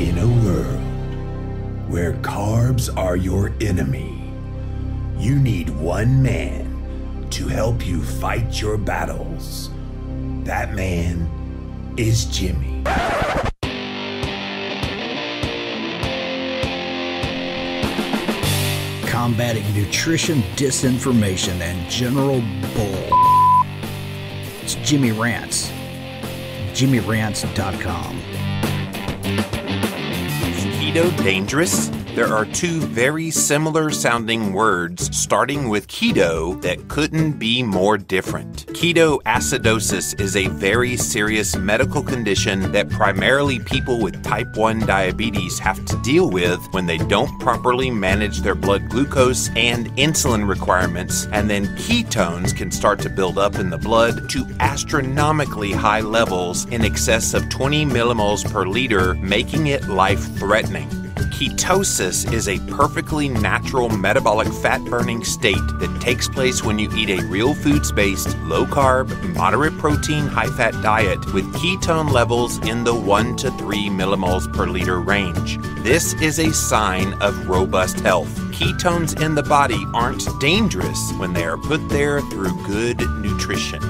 In a world where carbs are your enemy, you need one man to help you fight your battles. That man is Jimmy. Combating nutrition disinformation and general bull. It's Jimmy Rants. JimmyRants.com. Is keto dangerous? There are two very similar sounding words starting with keto that couldn't be more different. Ketoacidosis is a very serious medical condition that primarily people with type 1 diabetes have to deal with when they don't properly manage their blood glucose and insulin requirements, and then ketones can start to build up in the blood to astronomically high levels in excess of 20 millimoles per liter, making it life-threatening. Ketosis is a perfectly natural metabolic fat-burning state that takes place when you eat a real foods-based, low-carb, moderate protein, high-fat diet with ketone levels in the 1 to 3 millimoles per liter range. This is a sign of robust health. Ketones in the body aren't dangerous when they are put there through good nutrition.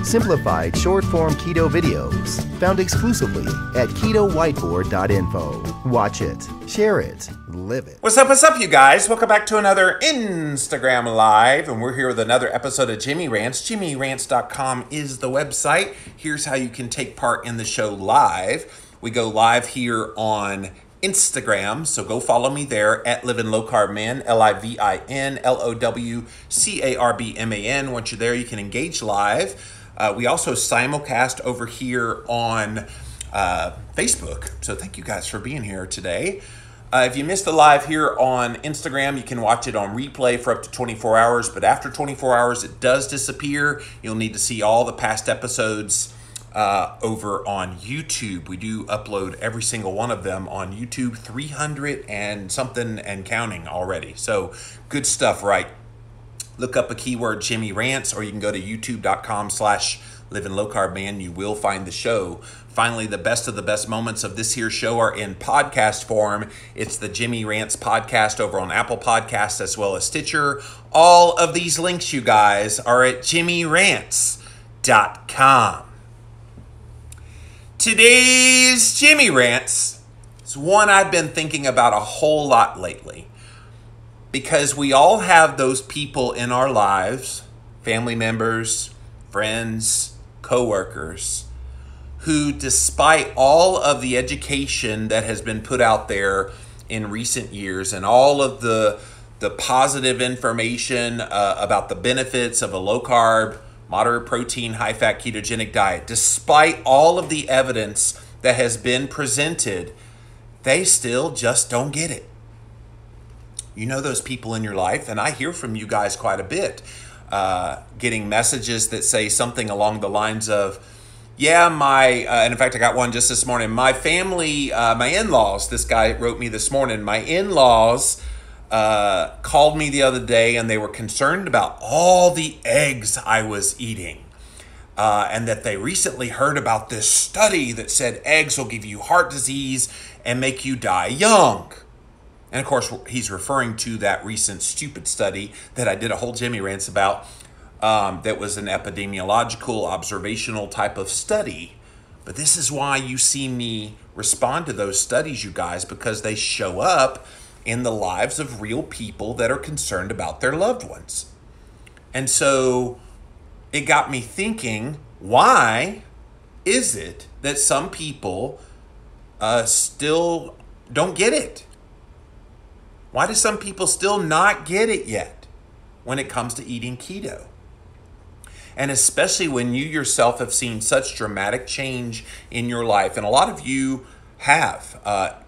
Simplified short-form keto videos found exclusively at ketowhiteboard.info. Watch it, share it, live it. What's up, you guys? Welcome back to another Instagram Live, and we're here with another episode of Jimmy Rants. JimmyRants.com is the website. Here's how you can take part in the show live. We go live here on Instagram, so go follow me there at Living Low Carb Man, LivinLowCarbMan. Once you're there, you can engage live. We also simulcast over here on Facebook, so thank you guys for being here today. If you missed the live here on Instagram, you can watch it on replay for up to 24 hours, but after 24 hours, it does disappear. You'll need to see all the past episodes over on YouTube. We do upload every single one of them on YouTube, 300 and something and counting already. So good stuff, right? Look up a keyword Jimmy Rants, or you can go to youtube.com/LivinLowCarbMan. You will find the show. Finally, the best of the best moments of this here show are in podcast form. It's the Jimmy Rants podcast over on Apple Podcasts as well as Stitcher. All of these links, you guys, are at JimmyRants.com. Today's Jimmy Rants is one I've been thinking about a whole lot lately, because we all have those people in our lives, family members, friends, coworkers, who, despite all of the education that has been put out there in recent years and all of the positive information about the benefits of a low-carb, moderate protein, high-fat ketogenic diet, despite all of the evidence that has been presented, they still just don't get it. You know those people in your life, and I hear from you guys quite a bit, getting messages that say something along the lines of, yeah, and in fact, I got one just this morning. My family, my in-laws, this guy wrote me this morning, my in-laws called me the other day, and they were concerned about all the eggs I was eating. And that they recently heard about this study that said eggs will give you heart disease and make you die young. And of course, he's referring to that recent stupid study that I did a whole Jimmy Rants about, that was an epidemiological, observational type of study. But this is why you see me respond to those studies, you guys, because they show up in the lives of real people that are concerned about their loved ones. And so it got me thinking, why is it that some people still don't get it? Why do some people still not get it yet when it comes to eating keto? And especially when you yourself have seen such dramatic change in your life. And a lot of you have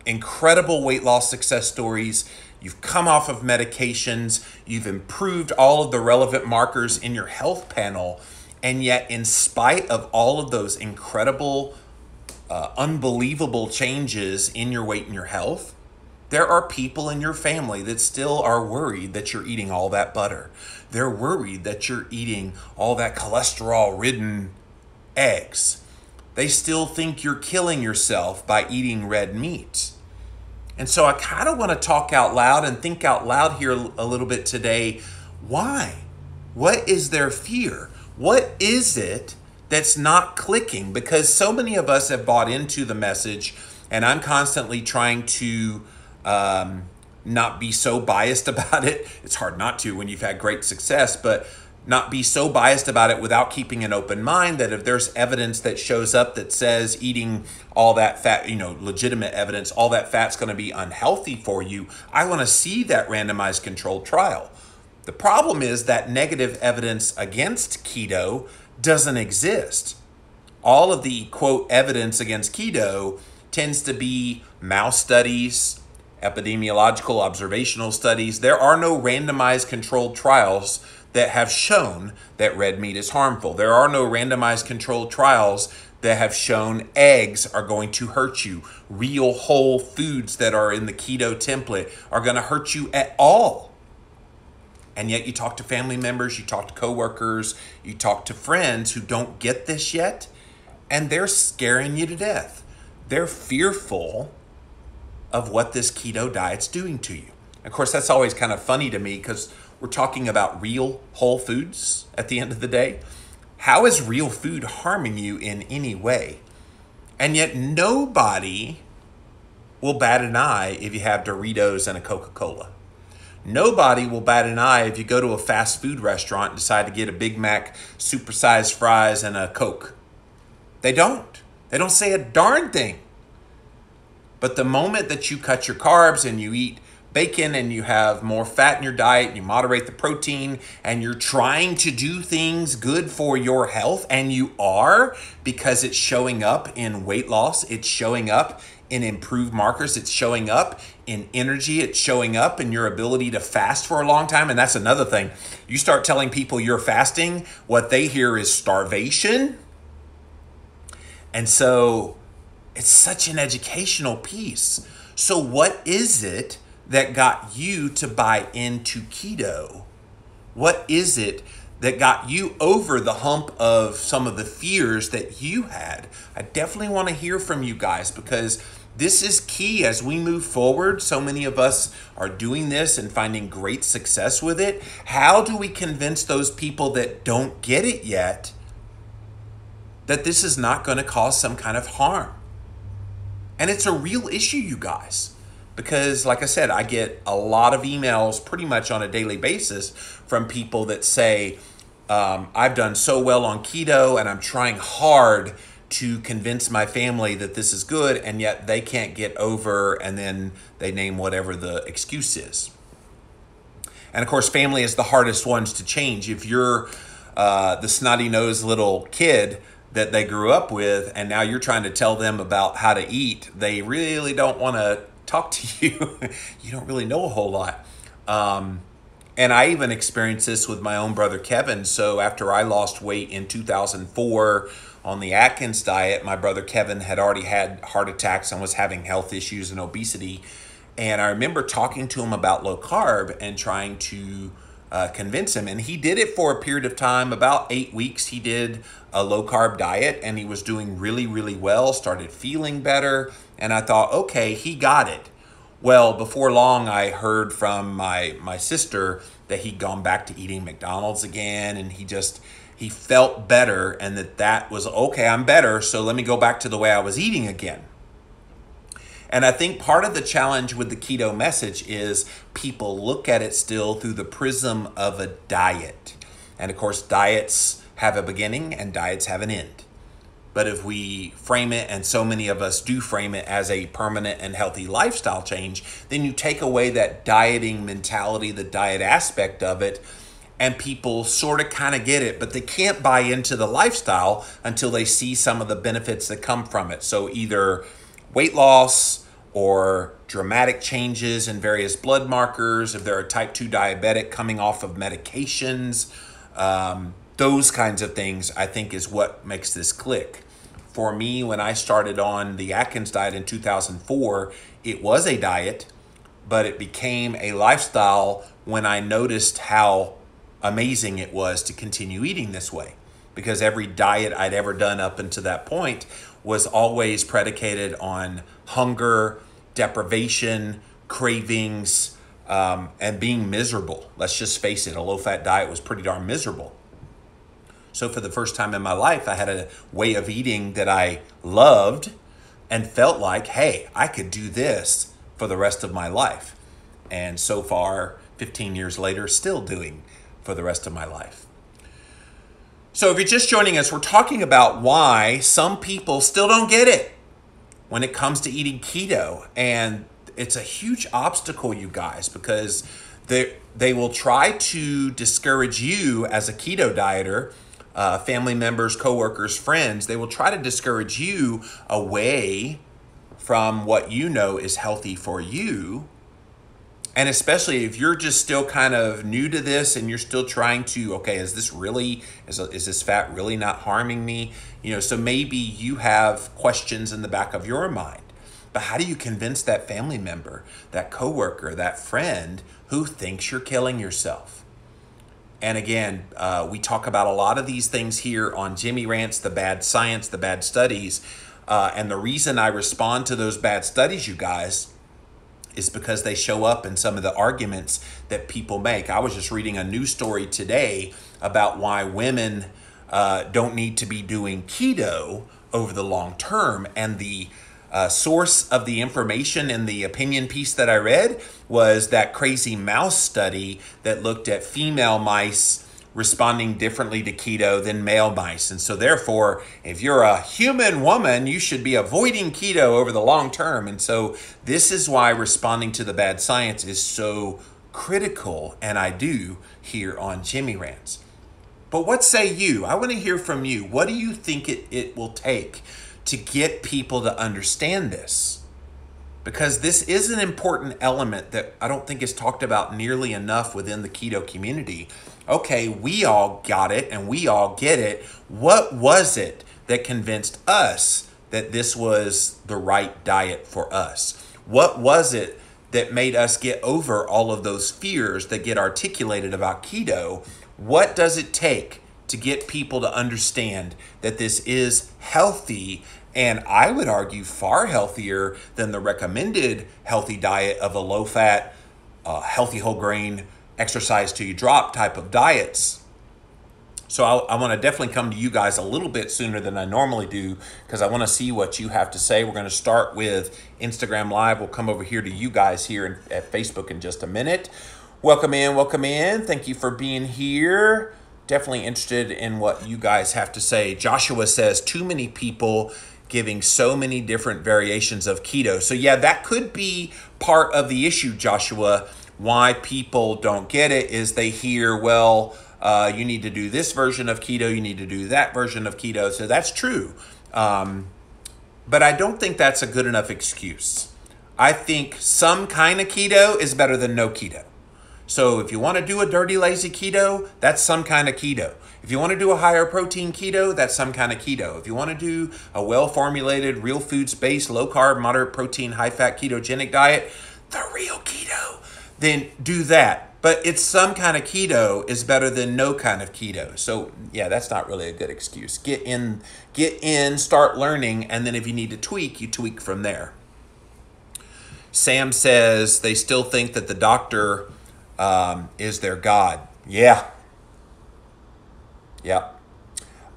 incredible weight loss success stories. You've come off of medications. You've improved all of the relevant markers in your health panel. And yet, in spite of all of those incredible, unbelievable changes in your weight and your health, there are people in your family that still are worried that you're eating all that butter. They're worried that you're eating all that cholesterol-ridden eggs. They still think you're killing yourself by eating red meat. And so I kind of want to talk out loud and think out loud here a little bit today. Why? What is their fear? What is it that's not clicking? Because so many of us have bought into the message, and I'm constantly trying to not be so biased about it. It's hard not to when you've had great success, but not be so biased about it without keeping an open mind that if there's evidence that shows up that says eating all that fat, legitimate evidence, all that fat's going to be unhealthy for you, I want to see that randomized controlled trial. The problem is that negative evidence against keto doesn't exist. All of the, quote, evidence against keto tends to be mouse studies, epidemiological observational studies. There are no randomized controlled trials that have shown that red meat is harmful. There are no randomized controlled trials that have shown eggs are going to hurt you. Real whole foods that are in the keto template are going to hurt you at all. And yet you talk to family members, you talk to coworkers, you talk to friends who don't get this yet, and they're scaring you to death. They're fearful of what this keto diet's doing to you. Of course, that's always kind of funny to me because we're talking about real whole foods at the end of the day. How is real food harming you in any way? And yet nobody will bat an eye if you have Doritos and a Coca-Cola. Nobody will bat an eye if you go to a fast food restaurant and decide to get a Big Mac, supersized fries, and a Coke. They don't. They don't say a darn thing. But the moment that you cut your carbs and you eat bacon and you have more fat in your diet, and you moderate the protein, and you're trying to do things good for your health, and you are, because it's showing up in weight loss, it's showing up in improved markers, it's showing up in energy, it's showing up in your ability to fast for a long time. And that's another thing. You start telling people you're fasting, what they hear is starvation. And so it's such an educational piece. So what is it that got you to buy into keto? What is it that got you over the hump of some of the fears that you had? I definitely want to hear from you guys, because this is key as we move forward. So many of us are doing this and finding great success with it. How do we convince those people that don't get it yet that this is not going to cause some kind of harm? And it's a real issue, you guys. Because like I said, I get a lot of emails pretty much on a daily basis from people that say, I've done so well on keto and I'm trying hard to convince my family that this is good, and yet they can't get over, and then they name whatever the excuse is. And of course, family is the hardest ones to change. If you're the snotty-nosed little kid that they grew up with, and now you're trying to tell them about how to eat, they really don't want to talk to you. You don't really know a whole lot. And I even experienced this with my own brother, Kevin. So after I lost weight in 2004 on the Atkins diet, my brother Kevin had already had heart attacks and was having health issues and obesity. And I remember talking to him about low carb and trying to convince him. And he did it for a period of time, about 8 weeks. He did a low carb diet and he was doing really, really well, started feeling better. And I thought, okay, he got it. Well, before long, I heard from my sister that he'd gone back to eating McDonald's again, and he felt better, and that was, okay, I'm better, so let me go back to the way I was eating again. And I think part of the challenge with the keto message is people look at it still through the prism of a diet. And of course, diets have a beginning and diets have an end. But if we frame it, and so many of us do frame it as a permanent and healthy lifestyle change, then you take away that dieting mentality, the diet aspect of it, and people sort of kind of get it, but they can't buy into the lifestyle until they see some of the benefits that come from it. So either weight loss or dramatic changes in various blood markers, if they're a type 2 diabetic coming off of medications, those kinds of things, I think, is what makes this click. For me, when I started on the Atkins diet in 2004, it was a diet, but it became a lifestyle when I noticed how amazing it was to continue eating this way. Because every diet I'd ever done up until that point was always predicated on hunger deprivation, cravings, and being miserable. Let's just face it, a low-fat diet was pretty darn miserable. So for the first time in my life, I had a way of eating that I loved and felt like, hey, I could do this for the rest of my life. And so far, 15 years later, still doing for the rest of my life. So if you're just joining us, we're talking about why some people still don't get it when it comes to eating keto. And it's a huge obstacle, you guys, because they will try to discourage you as a keto dieter, family members, coworkers, friends. They will try to discourage you away from what you know is healthy for you. And especially if you're just still kind of new to this and you're still trying to, okay, is this fat really not harming me? So maybe you have questions in the back of your mind. But how do you convince that family member, that coworker, that friend who thinks you're killing yourself? And again, we talk about a lot of these things here on Jimmy Rants, the bad science, the bad studies. And the reason I respond to those bad studies, you guys, is because they show up in some of the arguments that people make. I was just reading a news story today about why women don't need to be doing keto over the long term. And the source of the information in the opinion piece that I read was that crazy mouse study that looked at female mice responding differently to keto than male mice. And so therefore, if you're a human woman, you should be avoiding keto over the long term. And so this is why responding to the bad science is so critical, and I do here on Jimmy Rants. But what say you? I want to hear from you. What do you think it will take to get people to understand this? Because this is an important element that I don't think is talked about nearly enough within the keto community. Okay, we all got it and we all get it. What was it that convinced us that this was the right diet for us? What was it that made us get over all of those fears that get articulated about keto? What does it take to get people to understand that this is healthy, and I would argue far healthier than the recommended healthy diet of a low-fat, healthy whole grain, exercise till you drop type of diets? So I want to definitely come to you guys a little bit sooner than I normally do, because I want to see what you have to say. We're going to start with Instagram Live. We'll come over here to you guys here at Facebook in just a minute. Welcome in, welcome in. Thank you for being here. Definitely interested in what you guys have to say. Joshua says, too many people giving so many different variations of keto. So yeah, that could be part of the issue, Joshua. Why people don't get it is they hear, well, you need to do this version of keto, you need to do that version of keto. So that's true. But I don't think that's a good enough excuse. I think some kind of keto is better than no keto. So if you want to do a dirty, lazy keto, that's some kind of keto. If you want to do a higher protein keto, that's some kind of keto. If you want to do a well-formulated, real foods-based, low-carb, moderate protein, high-fat ketogenic diet, the real keto, then do that. But it's some kind of keto is better than no kind of keto. So yeah, that's not really a good excuse. Get in, start learning, and then if you need to tweak, you tweak from there. Sam says they still think that the doctor is their God. Yeah.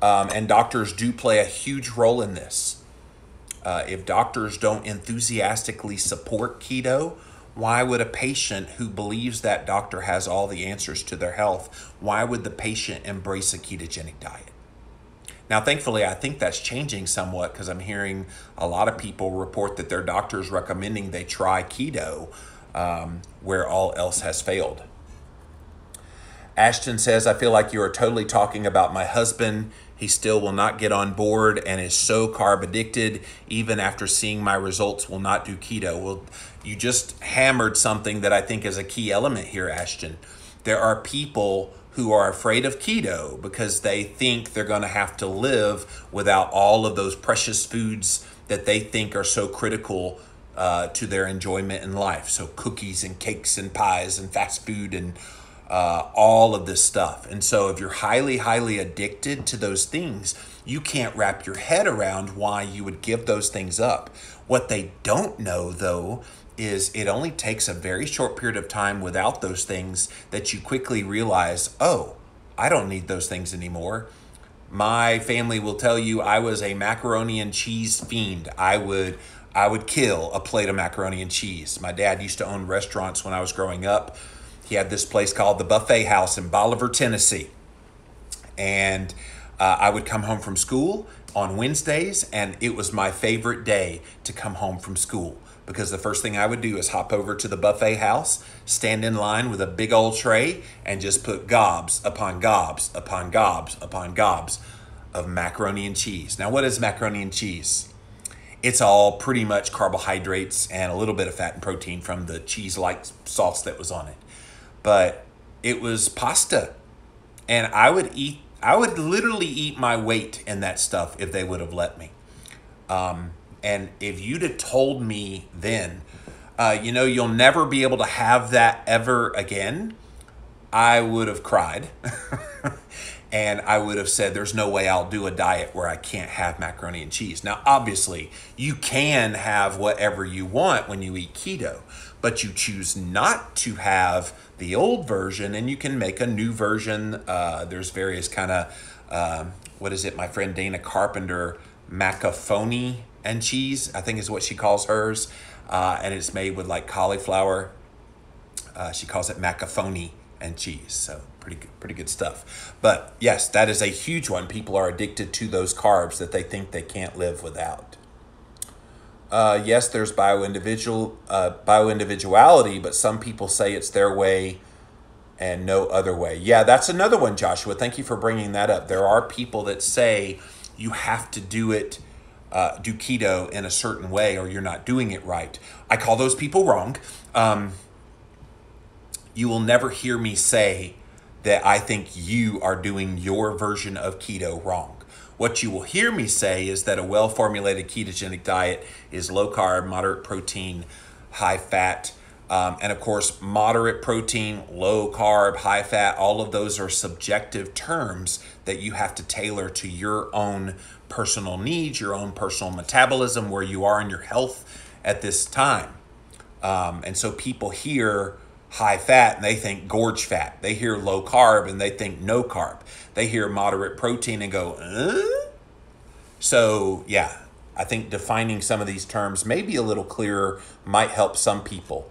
And doctors do play a huge role in this. If doctors don't enthusiastically support keto, why would a patient who believes that doctor has all the answers to their health, why would the patient embrace a ketogenic diet? Now, thankfully, I think that's changing somewhat, because I'm hearing a lot of people report that their doctor's recommending they try keto where all else has failed. Ashton says, I feel like you are totally talking about my husband. He still will not get on board and is so carb addicted. Even after seeing my results, will not do keto. Well, you just hammered something that I think is a key element here, Ashton. There are people who are afraid of keto because they think they're going to have to live without all of those precious foods that they think are so critical to their enjoyment in life. So cookies and cakes and pies and fast food and all of this stuff. And so if you're highly, highly addicted to those things, you can't wrap your head around why you would give those things up. What they don't know, though, is it only takes a very short period of time without those things that you quickly realize, oh, I don't need those things anymore. My family will tell you I was a macaroni and cheese fiend. I would kill a plate of macaroni and cheese. My dad used to own restaurants when I was growing up. He had this place called the Buffet House in Bolivar, Tennessee. And I would come home from school on Wednesdays, and it was my favorite day to come home from school, because the first thing I would do is hop over to the Buffet House, stand in line with a big old tray, and just put gobs upon gobs upon gobs upon gobs of macaroni and cheese. Now, what is macaroni and cheese? It's all pretty much carbohydrates and a little bit of fat and protein from the cheese-like sauce that was on it. But it was pasta. And I would literally eat my weight in that stuff if they would have let me. And if you'd have told me then, you'll never be able to have that ever again, I would have cried. And I would have said, there's no way I'll do a diet where I can't have macaroni and cheese. Now, obviously, you can have whatever you want when you eat keto, but you choose not to have the old version, and you can make a new version. There's various kind of, my friend Dana Carpenter, macaroni and cheese, I think is what she calls hers. And it's made with like cauliflower. She calls it macaroni and cheese. So pretty good stuff. But yes, that is a huge one. People are addicted to those carbs that they think they can't live without. Yes, there's bioindividuality, but some people say it's their way and no other way. Yeah, that's another one, Joshua. Thank you for bringing that up. There are people that say you have to do keto in a certain way or you're not doing it right. I call those people wrong. You will never hear me say that I think you are doing your version of keto wrong. What you will hear me say is that a well-formulated ketogenic diet is low carb, moderate protein, high fat, and of course, moderate protein, low carb, high fat, all of those are subjective terms that you have to tailor to your own personal needs, your own personal metabolism, where you are in your health at this time. And so people hear high fat and they think gorge fat. They hear low carb and they think no carb. They hear moderate protein and go, So yeah, I think defining some of these terms maybe a little clearer might help some people.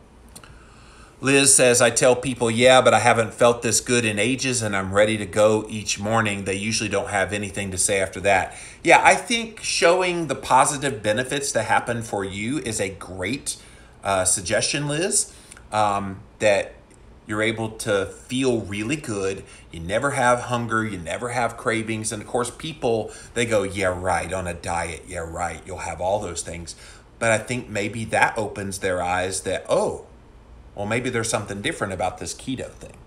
Liz says, I tell people, yeah, but I haven't felt this good in ages and I'm ready to go each morning. They usually don't have anything to say after that. Yeah, I think showing the positive benefits that happen for you is a great suggestion, Liz. That you're able to feel really good. You never have hunger. You never have cravings. And of course, people, they go, yeah, right, on a diet. Yeah, right. You'll have all those things. But I think maybe that opens their eyes that, oh, well, maybe there's something different about this keto thing.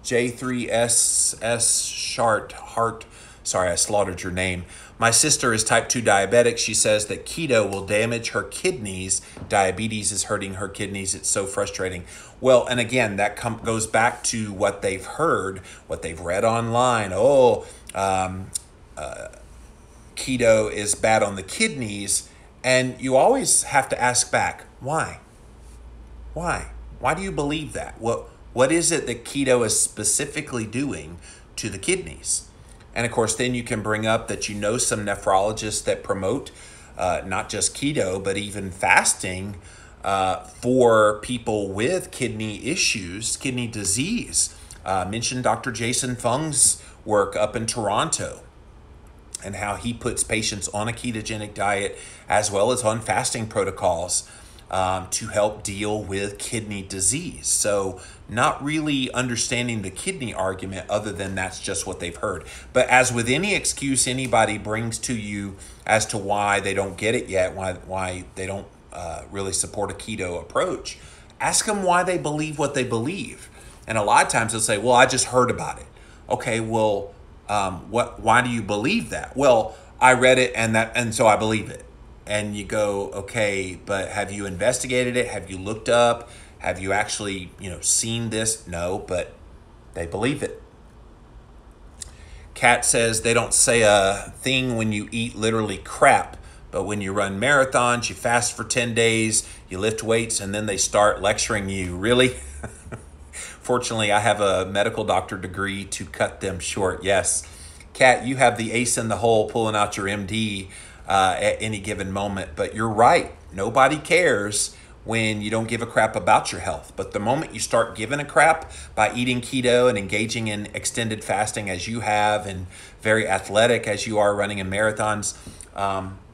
J3SS Hart. Sorry, I slaughtered your name. My sister is type 2 diabetic. She says that keto will damage her kidneys. Diabetes is hurting her kidneys. It's so frustrating. Well, and again, that goes back to what they've heard, what they've read online. Keto is bad on the kidneys. And you always have to ask back, why? Why? Why do you believe that? What is it that keto is specifically doing to the kidneys? And of course, then you can bring up that some nephrologists that promote not just keto, but even fasting for people with kidney issues, kidney disease. Mentioned Dr. Jason Fung's work up in Toronto and how he puts patients on a ketogenic diet as well as on fasting protocols to help deal with kidney disease. So not really understanding the kidney argument other than that's just what they've heard. But as with any excuse anybody brings to you as to why they don't get it yet, why they don't really support a keto approach, ask them why they believe what they believe. And a lot of times they'll say, well, I just heard about it. Okay, well, why do you believe that? Well, I read it and so I believe it. And you go, okay, but have you investigated it? Have you looked up? Have you actually, seen this? No, but they believe it. Kat says they don't say a thing when you eat literally crap, but when you run marathons, you fast for 10 days, you lift weights, and then they start lecturing you. Really? Fortunately, I have a medical doctor degree to cut them short. Yes. Kat, you have the ace in the hole pulling out your MD at any given moment, but you're right. Nobody cares when you don't give a crap about your health. But the moment you start giving a crap by eating keto and engaging in extended fasting as you have, and very athletic as you are running in marathons,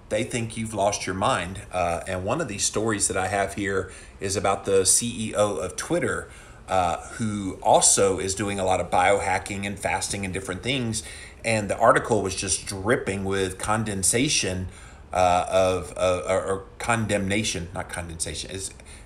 they think you've lost your mind. And one of these stories that I have here is about the CEO of Twitter, who also is doing a lot of biohacking and fasting and different things. And the article was just dripping with condensation or condemnation, not condensation.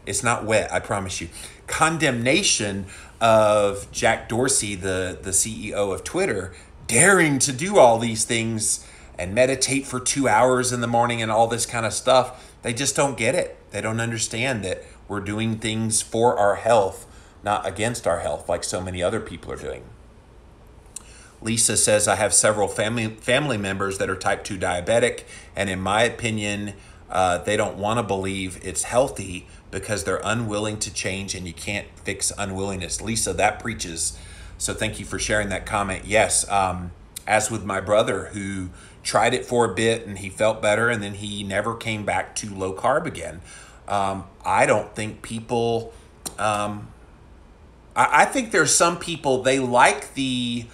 It's not wet, I promise you. Condemnation of Jack Dorsey, the CEO of Twitter, daring to do all these things and meditate for 2 hours in the morning and all this kind of stuff. They just don't get it. They don't understand that we're doing things for our health, not against our health, like so many other people are doing. Lisa says, I have several family members that are type 2 diabetic, and in my opinion, they don't want to believe it's healthy because they're unwilling to change, and you can't fix unwillingness. Lisa, that preaches. So thank you for sharing that comment. Yes, as with my brother, who tried it for a bit and he felt better, and then he never came back to low carb again. I don't think people, I think there's some people, they like the,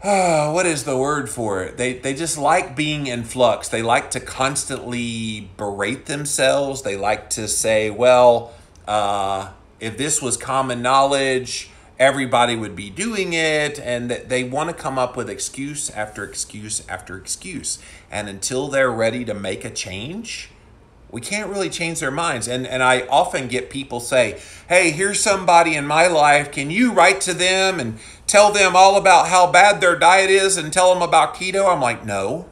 what is the word for it? They just like being in flux. They like to constantly berate themselves. They like to say, well, if this was common knowledge, everybody would be doing it. And they want to come up with excuse after excuse after excuse. And until they're ready to make a change, we can't really change their minds. And I often get people say, hey, here's somebody in my life. Can you write to them and tell them all about how bad their diet is and tell them about keto? I'm like, no.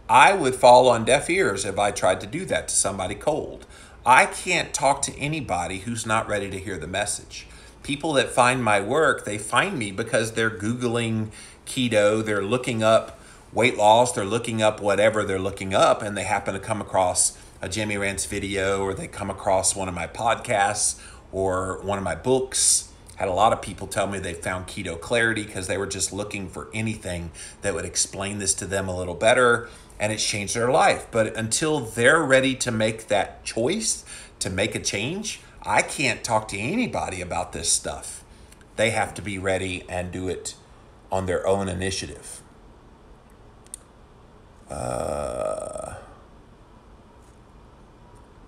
I would fall on deaf ears if I tried to do that to somebody cold. I can't talk to anybody who's not ready to hear the message. People that find my work, they find me because they're Googling keto, they're looking up weight loss, they're looking up whatever they're looking up, and they happen to come across a Jimmy Rants video, or they come across one of my podcasts or one of my books. Had a lot of people tell me they found Keto Clarity because they were just looking for anything that would explain this to them a little better, and it's changed their life. But until they're ready to make that choice, to make a change, I can't talk to anybody about this stuff. They have to be ready and do it on their own initiative.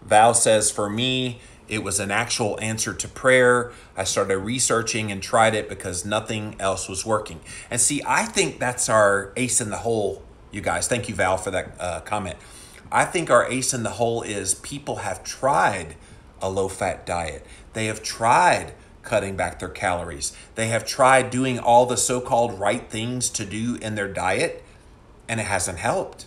Val says, for me, it was an actual answer to prayer. I started researching and tried it because nothing else was working. And see, I think that's our ace in the hole, you guys. Thank you, Val, for that comment. I think our ace in the hole is people have tried a low-fat diet. They have tried cutting back their calories. They have tried doing all the so-called right things to do in their diet, and it hasn't helped.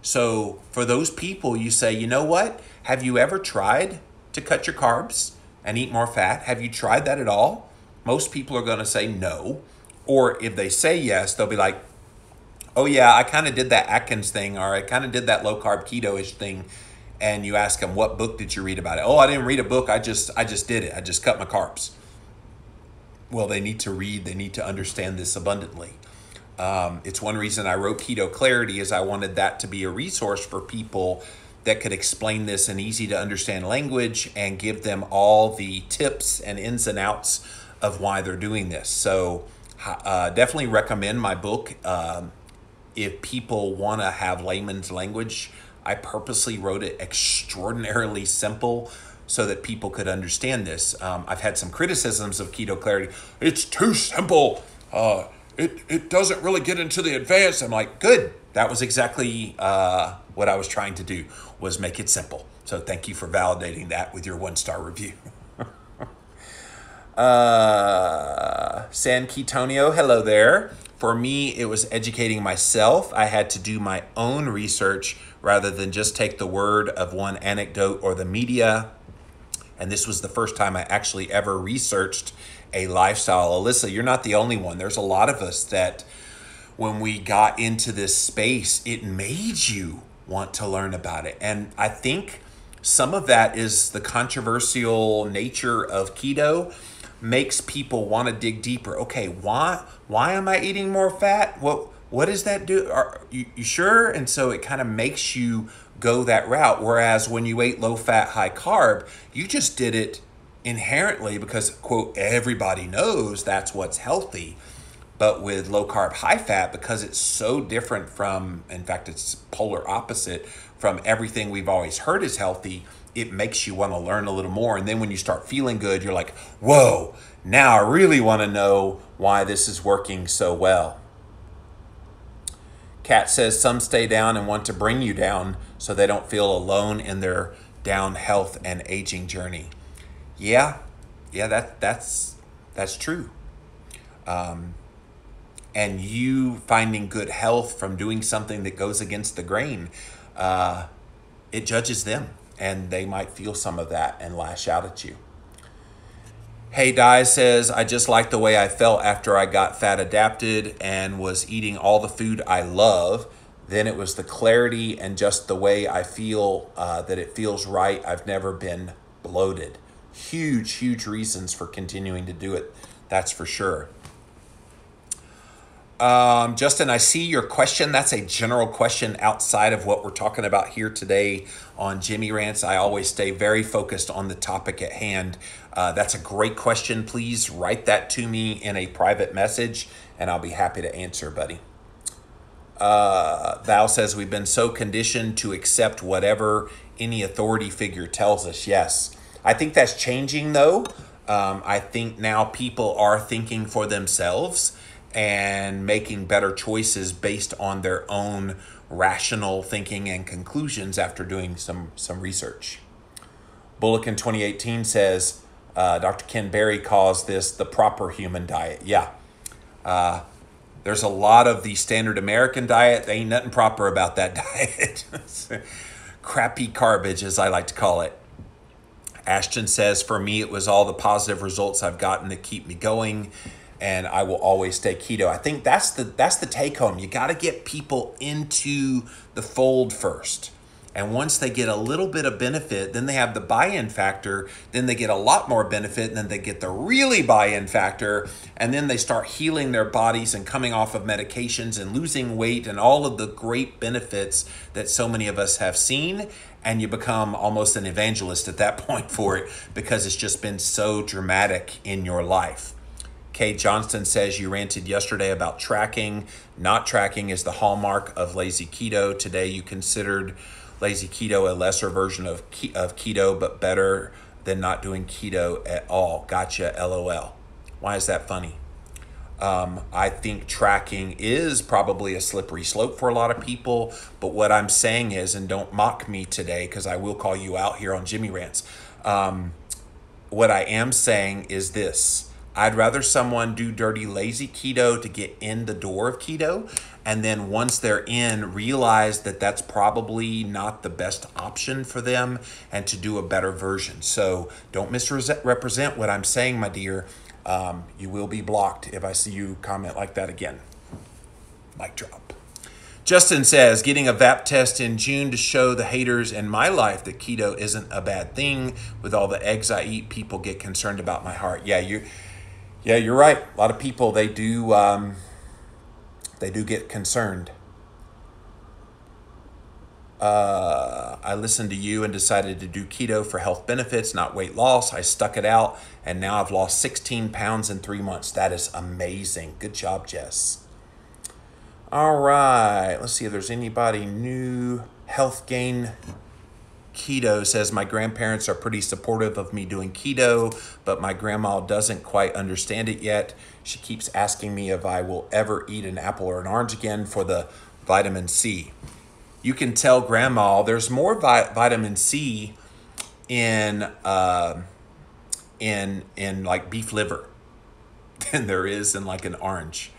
So for those people, you say, you know what? Have you ever tried to cut your carbs and eat more fat? Have you tried that at all? Most people are going to say no. Or if they say yes, they'll be like, oh yeah, I kind of did that Atkins thing, or I kind of did that low carb keto-ish thing. And you ask them, what book did you read about it? Oh, I didn't read a book. I just did it. I just cut my carbs. Well, they need to read. They need to understand this abundantly. It's one reason I wrote Keto Clarity, is I wanted that to be a resource for people that could explain this in easy to understand language and give them all the tips and ins and outs of why they're doing this. So definitely recommend my book. If people want to have layman's language, I purposely wrote it extraordinarily simple so that people could understand this. I've had some criticisms of Keto Clarity. It's too simple. It doesn't really get into the advanced. I'm like, good. That was exactly what I was trying to do, was make it simple. So thank you for validating that with your 1-star review. San Ketonio, hello there. For me, it was educating myself. I had to do my own research rather than just take the word of one anecdote or the media. And this was the first time I actually ever researched a lifestyle. Alyssa, you're not the only one. There's a lot of us that when we got into this space, it made you want to learn about it. And I think some of that is the controversial nature of keto makes people want to dig deeper. Okay, why am I eating more fat? What does that do? Are you sure? And so it kind of makes you go that route. Whereas when you ate low fat, high carb, you just did it inherently because, quote, everybody knows that's what's healthy. But with low carb, high fat, because it's so different from, in fact, it's polar opposite from everything we've always heard is healthy, it makes you want to learn a little more. And then when you start feeling good, you're like, whoa, now I really want to know why this is working so well. Kat says some stay down and want to bring you down so they don't feel alone in their down health and aging journey. Yeah, that's true. And you finding good health from doing something that goes against the grain, it judges them, and they might feel some of that and lash out at you. Hey Di says, I just like the way I felt after I got fat adapted and was eating all the food I love. Then it was the clarity and just the way I feel that it feels right. I've never been bloated. Huge reasons for continuing to do it. That's for sure. Justin, I see your question. That's a general question outside of what we're talking about here today on Jimmy Rants. I always stay very focused on the topic at hand. That's a great question. Please write that to me in a private message, and I'll be happy to answer, buddy. Val says, we've been so conditioned to accept whatever any authority figure tells us. Yes. I think that's changing, though. I think now people are thinking for themselves and making better choices based on their own rational thinking and conclusions after doing some research. Bulletin 2018 says, Dr. Ken Berry calls this the proper human diet. Yeah. There's a lot of the standard American diet. There ain't nothing proper about that diet. Crappy garbage, as I like to call it. Ashton says, for me, it was all the positive results I've gotten that keep me going, and I will always stay keto. I think that's the take home. You got to get people into the fold first. And once they get a little bit of benefit, then they have the buy-in factor, then they get a lot more benefit, and then they get the really buy-in factor, and then they start healing their bodies and coming off of medications and losing weight and all of the great benefits that so many of us have seen, and you become almost an evangelist at that point for it because it's just been so dramatic in your life. Kay Johnston says, you ranted yesterday about tracking. Not tracking is the hallmark of lazy keto. Today you considered lazy keto a lesser version of keto, but better than not doing keto at all. Gotcha, LOL. Why is that funny? I think tracking is probably a slippery slope for a lot of people, but what I'm saying is, and don't mock me today because I will call you out here on Jimmy Rants, what I am saying is this. I'd rather someone do dirty, lazy keto to get in the door of keto, and then once they're in, realize that that's probably not the best option for them and to do a better version. So don't misrepresent what I'm saying, my dear. You will be blocked if I see you comment like that again. Mic drop. Justin says, getting a VAP test in June to show the haters in my life that keto isn't a bad thing. With all the eggs I eat, people get concerned about my heart. Yeah, you're right. A lot of people, they do get concerned. I listened to you and decided to do keto for health benefits, not weight loss. I stuck it out, and now I've lost 16 pounds in 3 months. That is amazing. Good job, Jess. All right. Let's see if there's anybody new. Health Gain Keto says, my grandparents are pretty supportive of me doing keto, but my grandma doesn't quite understand it yet. She keeps asking me if I will ever eat an apple or an orange again for the vitamin C. You can tell grandma there's more vitamin C in like beef liver than there is in like an orange.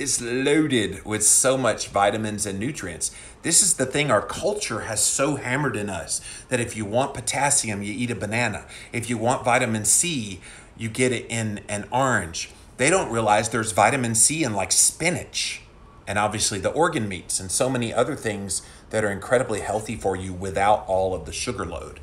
is loaded with so much vitamins and nutrients. This is the thing our culture has so hammered in us, that if you want potassium, you eat a banana. If you want vitamin C, you get it in an orange. They don't realize there's vitamin C in like spinach, and obviously the organ meats and so many other things that are incredibly healthy for you without all of the sugar load.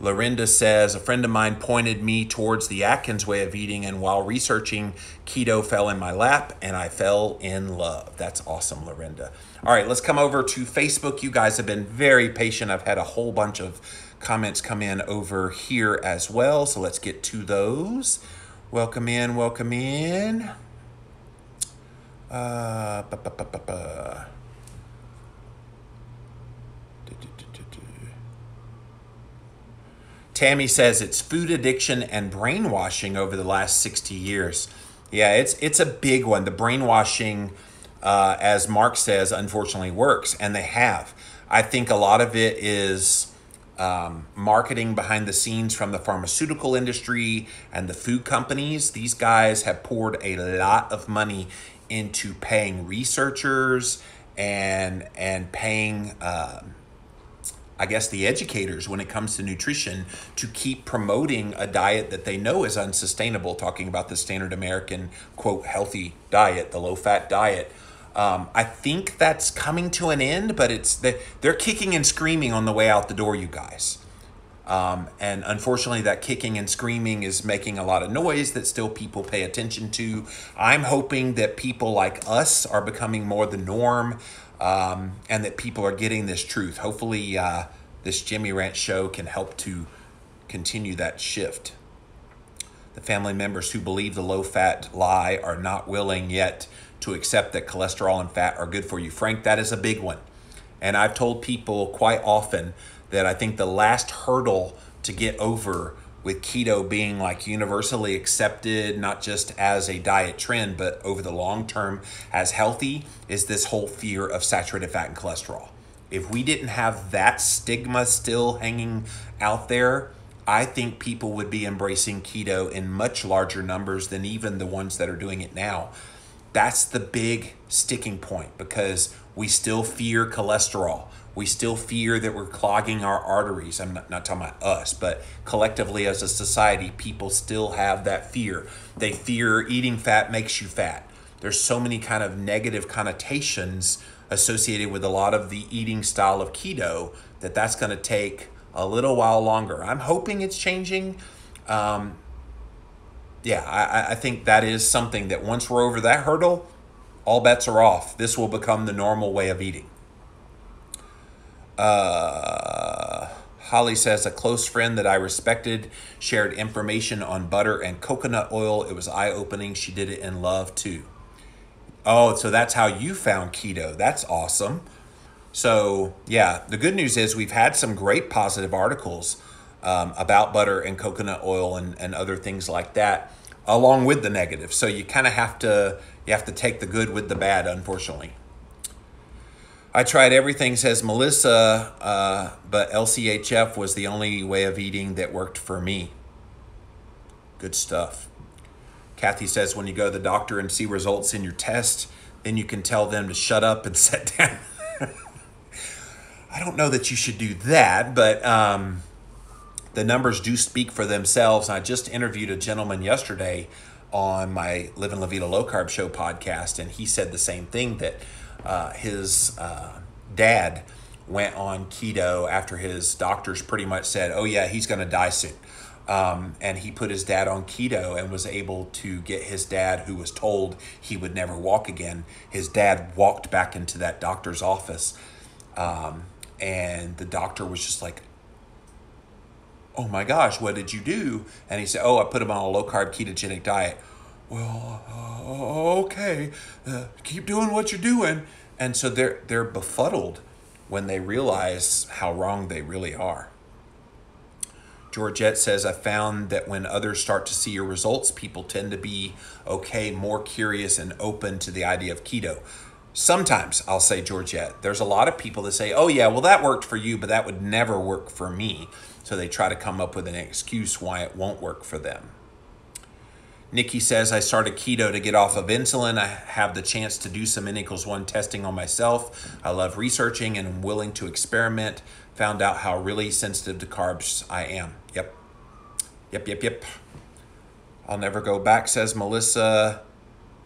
Lorinda says, a friend of mine pointed me towards the Atkins way of eating, and while researching, keto fell in my lap and I fell in love. That's awesome, Lorinda. All right, let's come over to Facebook. You guys have been very patient. I've had a whole bunch of comments come in over here as well, so let's get to those. Welcome in, welcome in. Tammy says it's food addiction and brainwashing over the last 60 years. Yeah, it's a big one. The brainwashing, as Mark says, unfortunately works, and they have. I think a lot of it is marketing behind the scenes from the pharmaceutical industry and the food companies. These guys have poured a lot of money into paying researchers and paying I guess the educators when it comes to nutrition to keep promoting a diet that they know is unsustainable, talking about the standard American, quote, healthy diet, the low-fat diet. I think that's coming to an end, but they're kicking and screaming on the way out the door, you guys. And unfortunately, that kicking and screaming is making a lot of noise that still people pay attention to. I'm hoping that people like us are becoming more the norm, and that people are getting this truth. Hopefully, this Jimmy Rant show can help to continue that shift. The family members who believe the low-fat lie are not willing yet to accept that cholesterol and fat are good for you. Frank, that is a big one. And I've told people quite often that I think the last hurdle to get over with keto being like universally accepted, not just as a diet trend, but over the long term as healthy, is this whole fear of saturated fat and cholesterol. If we didn't have that stigma still hanging out there, I think people would be embracing keto in much larger numbers than even the ones that are doing it now. That's the big sticking point, because we still fear cholesterol. We still fear that we're clogging our arteries. I'm not talking about us, but collectively as a society, people still have that fear. They fear eating fat makes you fat. There's so many kind of negative connotations associated with a lot of the eating style of keto that's going to take a little while longer. I'm hoping it's changing. I think that is something that once we're over that hurdle, all bets are off. This will become the normal way of eating. Holly says, a close friend that I respected shared information on butter and coconut oil. It was eye-opening. She did it in love too. Oh, so that's how you found keto. That's awesome. So yeah, the good news is we've had some great positive articles about butter and coconut oil and other things like that, along with the negative. So you kind of have to take the good with the bad, unfortunately. I tried everything, says Melissa, but LCHF was the only way of eating that worked for me. Good stuff. Kathy says, when you go to the doctor and see results in your test, then you can tell them to shut up and sit down. I don't know that you should do that, but the numbers do speak for themselves. I just interviewed a gentleman yesterday on my Living La Vida Low Carb Show podcast, and he said the same thing, that his dad went on keto after his doctors pretty much said, oh yeah, he's going to die soon. And he put his dad on keto and was able to get his dad, who was told he would never walk again. His dad walked back into that doctor's office, and the doctor was just like, oh my gosh, what did you do? And he said, oh, I put him on a low-carb ketogenic diet. Well, okay, keep doing what you're doing. And so they're befuddled when they realize how wrong they really are. Georgette says, I found that when others start to see your results, people tend to be more curious and open to the idea of keto. Sometimes, I'll say, Georgette, there's a lot of people that say, oh yeah, well that worked for you, but that would never work for me. So they try to come up with an excuse why it won't work for them. Nikki says, I started keto to get off of insulin. I have the chance to do some N=1 testing on myself. I love researching and am willing to experiment. Found out how really sensitive to carbs I am. Yep. I'll never go back, says Melissa.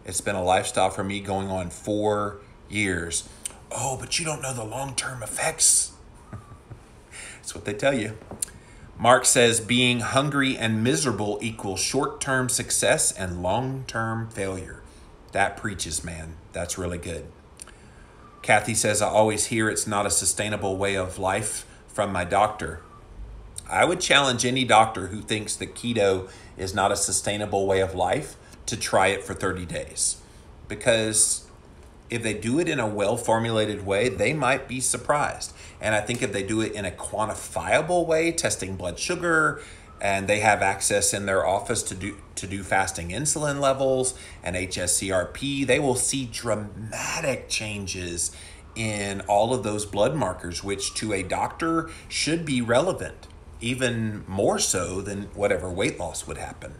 It's been a lifestyle for me going on 4 years. Oh, but you don't know the long-term effects. That's what they tell you. Mark says being hungry and miserable equals short-term success and long-term failure. That preaches, man. That's really good. Kathy says, I always hear it's not a sustainable way of life from my doctor. I would challenge any doctor who thinks that keto is not a sustainable way of life to try it for 30 days. Because if they do it in a well-formulated way, they might be surprised. And I think if they do it in a quantifiable way, testing blood sugar, and they have access in their office to do fasting insulin levels and HSCRP, they will see dramatic changes in all of those blood markers, which to a doctor should be relevant, even more so than whatever weight loss would happen.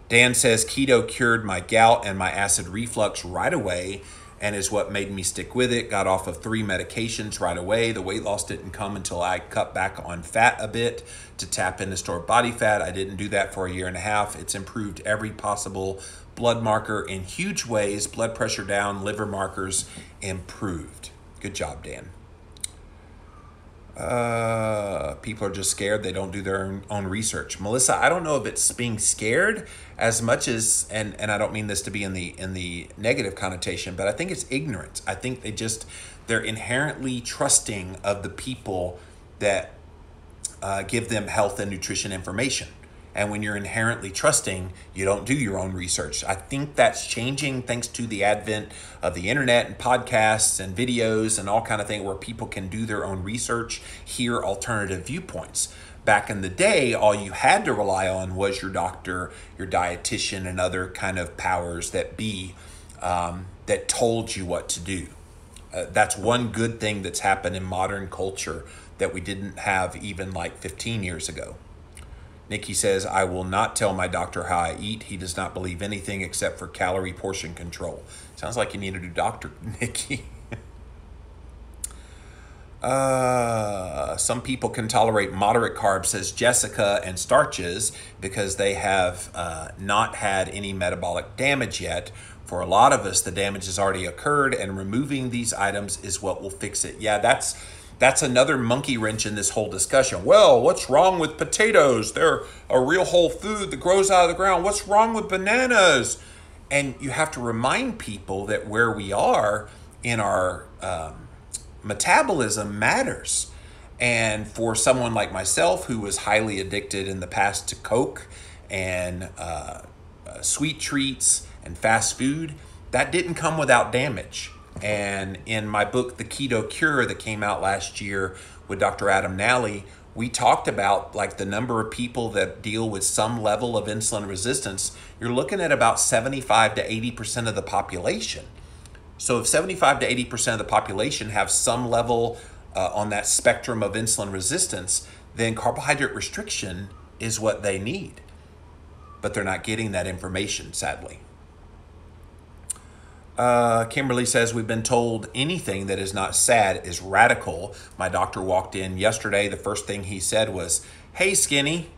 Dan says keto cured my gout and my acid reflux right away and is what made me stick with it. Got off of 3 medications right away. The weight loss didn't come until I cut back on fat a bit to tap into stored body fat. I didn't do that for a year and a half. It's improved every possible blood marker in huge ways. Blood pressure down, liver markers improved. Good job, Dan. People are just scared. They don't do their own research. Melissa, I don't know if it's being scared as much as, and I don't mean this to be in the negative connotation, but I think it's ignorance. I think they're inherently trusting of the people that give them health and nutrition information. And when you're inherently trusting, you don't do your own research. I think that's changing thanks to the advent of the internet and podcasts and videos and all kind of thing where people can do their own research, hear alternative viewpoints. Back in the day, all you had to rely on was your doctor, your dietitian, and other kind of powers that be that told you what to do. That's one good thing that's happened in modern culture that we didn't have even like 15 years ago. Nikki says, I will not tell my doctor how I eat. He does not believe anything except for calorie portion control. Sounds like you need a new doctor, Nikki. Some people can tolerate moderate carbs, says Jessica, and starches because they have not had any metabolic damage yet. For a lot of us, the damage has already occurred, and removing these items is what will fix it. Yeah, that's another monkey wrench in this whole discussion. Well, what's wrong with potatoes? They're a real whole food that grows out of the ground. What's wrong with bananas? And you have to remind people that where we are in our metabolism matters. And for someone like myself who was highly addicted in the past to Coke and sweet treats and fast food, that didn't come without damage. And in my book, The Keto Cure, that came out last year with Dr. Adam Nally, we talked about like the number of people that deal with some level of insulin resistance. You're looking at about 75 to 80% of the population. So if 75 to 80% of the population have some level on that spectrum of insulin resistance, then carbohydrate restriction is what they need. But they're not getting that information, sadly. Kimberly says, we've been told anything that is not sad is radical. My doctor walked in yesterday. The first thing he said was, hey, skinny.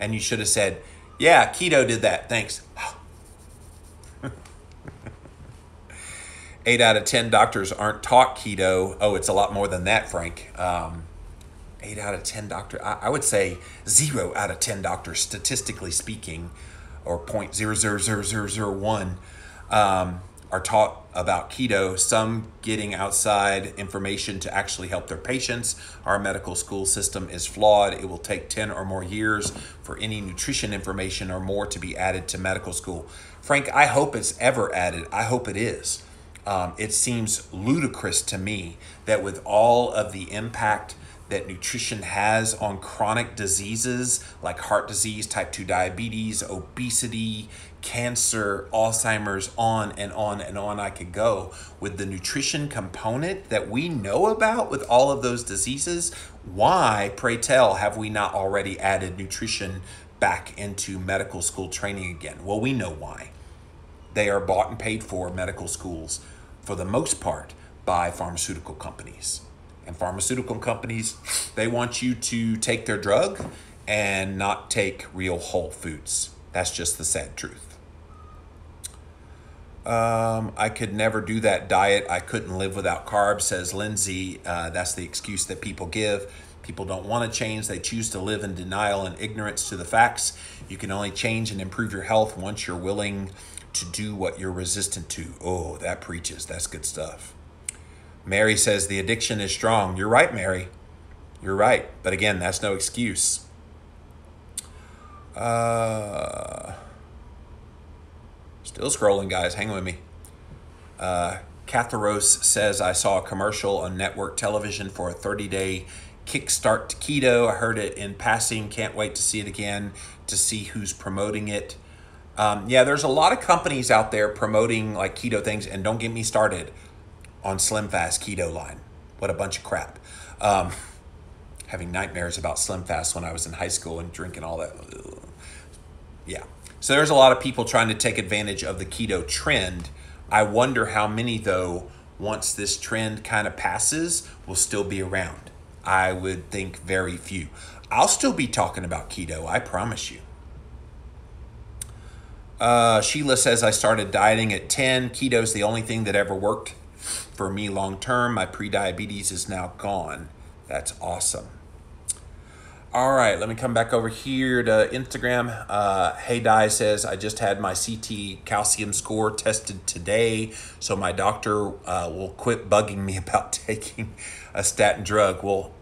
And you should have said, yeah, keto did that. Thanks. 8 out of 10 doctors aren't taught keto. Oh, it's a lot more than that, Frank. 8 out of 10 doctors. I would say 0 out of 10 doctors, statistically speaking, or 0.000001, are taught about keto, some getting outside information to actually help their patients. Our medical school system is flawed. It will take 10 or more years for any nutrition information or more to be added to medical school. Frank, I hope it's ever added. I hope it is. It seems ludicrous to me that with all of the impact that nutrition has on chronic diseases like heart disease, type 2 diabetes, obesity, cancer, Alzheimer's, on and on and on I could go. With the nutrition component that we know about with all of those diseases, why, pray tell, have we not already added nutrition back into medical school training again? Well, we know why. They are bought and paid for, medical schools, for the most part, by pharmaceutical companies. And pharmaceutical companies, they want you to take their drug and not take real whole foods. That's just the sad truth. I could never do that diet. I couldn't live without carbs, says Lindsay. That's the excuse that people give. People don't want to change. They choose to live in denial and ignorance to the facts. You can only change and improve your health once you're willing to do what you're resistant to. Oh, that preaches. That's good stuff. Mary says the addiction is strong. You're right, Mary. You're right. But again, that's no excuse. Still scrolling, guys. Hang with me. Catharos says, I saw a commercial on network television for a 30-day kickstart to keto. I heard it in passing. Can't wait to see it again, to see who's promoting it. Yeah, there's a lot of companies out there promoting like keto things, and don't get me started on Slim Fast keto line. What a bunch of crap. Having nightmares about Slim Fast when I was in high school and drinking all that. Yeah. So there's a lot of people trying to take advantage of the keto trend. I wonder how many, though, once this trend kind of passes, will still be around. I would think very few. I'll still be talking about keto, I promise you. Sheila says, I started dieting at 10. Keto is the only thing that ever worked for me long term. My pre-diabetes is now gone. That's awesome. All right, let me come back over here to Instagram. Hey Di says, I just had my CT calcium score tested today, so my doctor will quit bugging me about taking a statin drug. Well,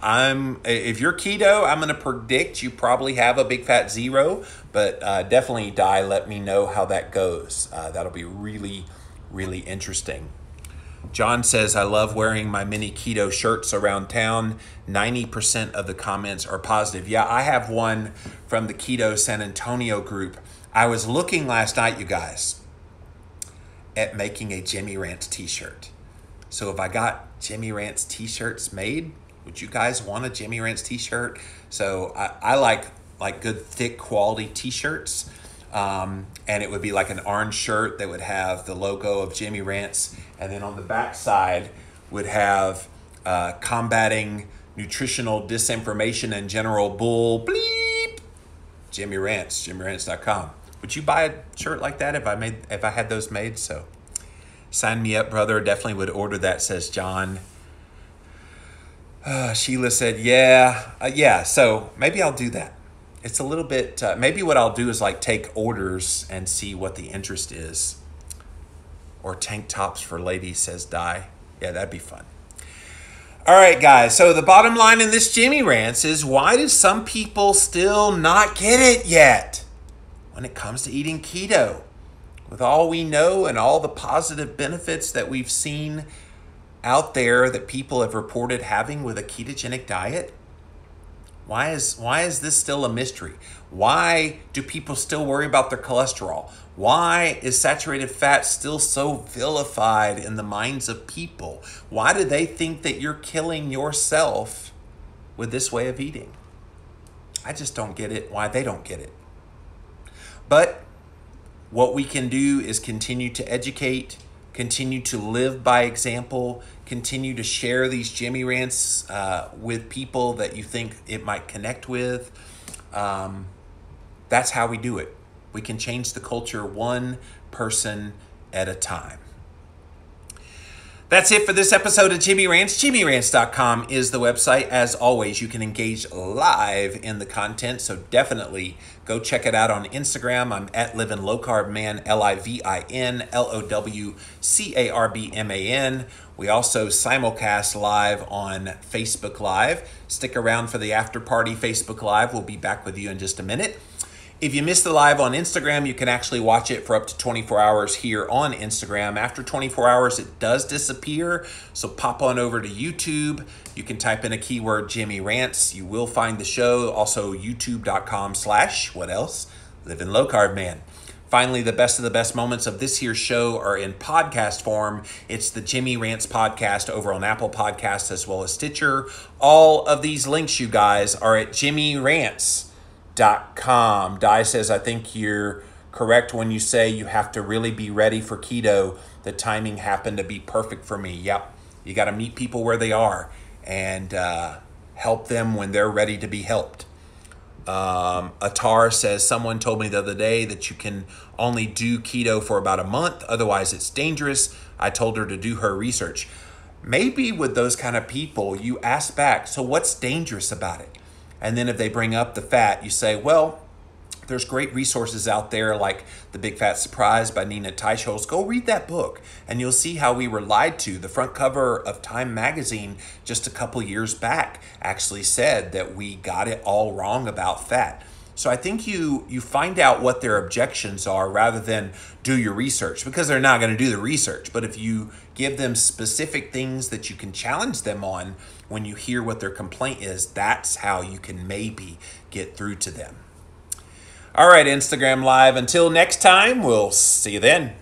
if you're keto, I'm going to predict you probably have a big fat zero, but definitely, Di, let me know how that goes. That'll be really, really interesting. John says, I love wearing my mini keto shirts around town. 90% of the comments are positive. Yeah, I have one from the Keto San Antonio group. I was looking last night, you guys, at making a Jimmy Rants t-shirt. So if I got Jimmy Rants t-shirts made, would you guys want a Jimmy Rants t-shirt? So I like good thick quality t-shirts. And it would be like an orange shirt that would have the logo of Jimmy Rants. And then on the back side would have combating nutritional disinformation and general bull bleep. Jimmy Rants, JimmyRants.com. Would you buy a shirt like that if I had those made? So sign me up, brother. Definitely would order that, says John. Sheila said, yeah. So maybe I'll do that. It's a little bit, maybe what I'll do is like take orders and see what the interest is. Or tank tops for ladies, says Di. Yeah, that'd be fun. All right, guys. So the bottom line in this Jimmy Rants is, why do some people still not get it yet when it comes to eating keto? With all we know and all the positive benefits that we've seen out there that people have reported having with a ketogenic diet, why is this still a mystery? Why do people still worry about their cholesterol? Why is saturated fat still so vilified in the minds of people? Why do they think that you're killing yourself with this way of eating? I just don't get it, why they don't get it. But what we can do is continue to educate, continue to live by example, continue to share these Jimmy Rants with people that you think it might connect with. That's how we do it. We can change the culture one person at a time. That's it for this episode of Jimmy Rants. JimmyRants.com is the website. As always, you can engage live in the content, so definitely go check it out on Instagram. I'm at Livin' Low Carb Man, LIVINLOWCARBMAN. We also simulcast live on Facebook Live. Stick around for the after party Facebook Live. We'll be back with you in just a minute. If you missed the live on Instagram, you can actually watch it for up to 24 hours here on Instagram. After 24 hours, it does disappear. So pop on over to YouTube. You can type in a keyword Jimmy Rants. You will find the show. Also, youtube.com/ what else? Livin' Low Carb Man. Finally, the best of the best moments of this here show are in podcast form. It's the Jimmy Rants podcast over on Apple Podcasts as well as Stitcher. All of these links, you guys, are at Jimmy Rants. Di says, I think you're correct when you say you have to really be ready for keto. The timing happened to be perfect for me. Yep. You got to meet people where they are and help them when they're ready to be helped. Atar says, someone told me the other day that you can only do keto for about a month. Otherwise, it's dangerous. I told her to do her research. Maybe with those kind of people, you ask back, so what's dangerous about it? And then if they bring up the fat, you say, well, there's great resources out there like The Big Fat Surprise by Nina Teicholz. Go read that book and you'll see how we were lied to. The front cover of Time magazine just a couple years back actually said that we got it all wrong about fat. So I think you find out what their objections are rather than do your research, because they're not going to do the research. But if you give them specific things that you can challenge them on when you hear what their complaint is, that's how you can maybe get through to them. All right, Instagram Live. Until next time, we'll see you then.